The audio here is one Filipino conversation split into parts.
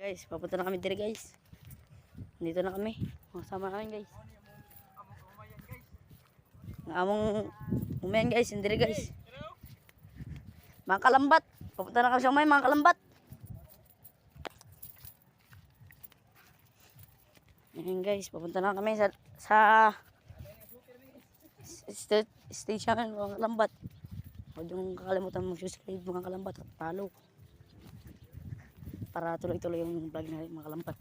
Guys, papunta na kami dire guys. Dito na kami. Sama namin guys. Ang among umayan guys, dire guys. Mga kalambat. Papunta na kami sa umay, mga kalambat. Ayan guys, papunta na kami sa station mga kalambat. Huwag yung kakalimutan mag-subscribe mga kalambat at follow. Para tuloy-tuloy yung vlog natin mga kalambat.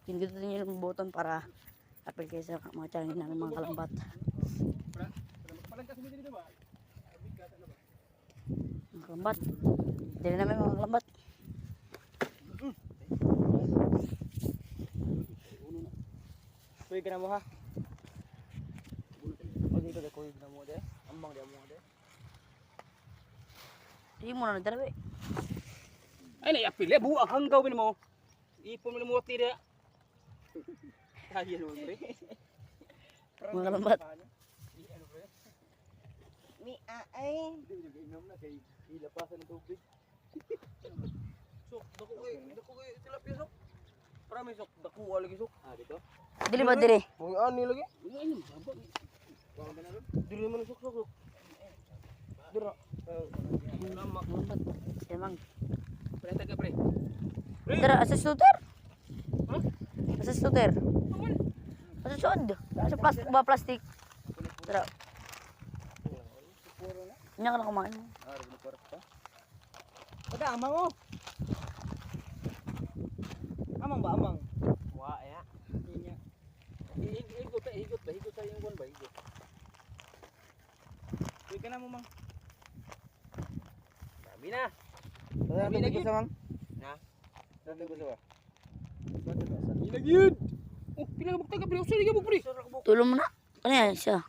Pindutin nyo yung button para upload kayo sa mga channel namin mga kalambat. Mga kalambat. Dili namin mga kalambat. Kuy ka na mo ha. O dito de kuy na mo de. Ambang de mo de. Di mo na nagdarabi. Ay na apil buang hanggaw bin mo. Ipon mo mo tira. Kaya mo re. Mga kalambat. Mi ay. Inom na kay ilapasan ng tubig. Sok, dako kay tilapia sok. Para may sok, dako lagi sok. Ah dito. Dili ba dire? Mo ani lagi. Ay baba. Dili man sok sok. Dira. Mga kalambat. Emang. Pre taga pre. Dara asa stuter? Ha? Asa stuter? Aman. Asa sud? Asa plastic ba plastic? Dara. Nya ka na kumain. Ah, rin ko pa. Kada amang oh. Amang ba amang? Wa ya. Inya. Higot sa yung buwan ba higot. Kuy ka na mo mang. Sabi na. Sabi na gid. Na. Sabi ko sa. Ilagyud. Oh, pila ka magtaga pre. Usa ka mo pre. Tulong mo na. Ano yan siya?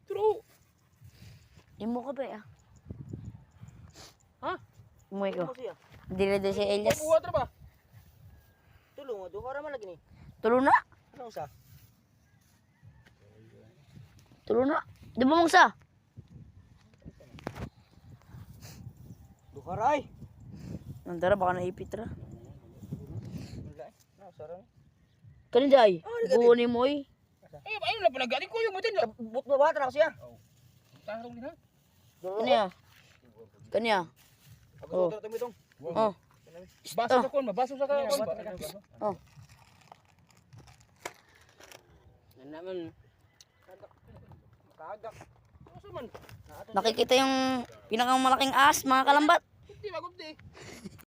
Pero Di mo ka ba ya? ha? Umuwi ko. Ano siya? Dili na si Elias. Buhat ra ba? Tulong mo, duha ra man lagi ni. Tulong na. Ano sa? Tulong na. Di ba mong sa? Duha ra ay. Nandara baka naipit ra. Wala eh. Na sarang. Kanina ay. Oh, Buo ni mo eh. Eh, ayun na palagani ko yung butin. Buhat ra siya. Tarong din ha. Kanya. Kanya. Oh. Ako sa itong. Oh. Baso sa kon, mabaso sa kon. Oh. Yan naman. Kagak. Ano man? Nakikita yung pinakamalaking ahas mga kalambat. Kunti ba kunti?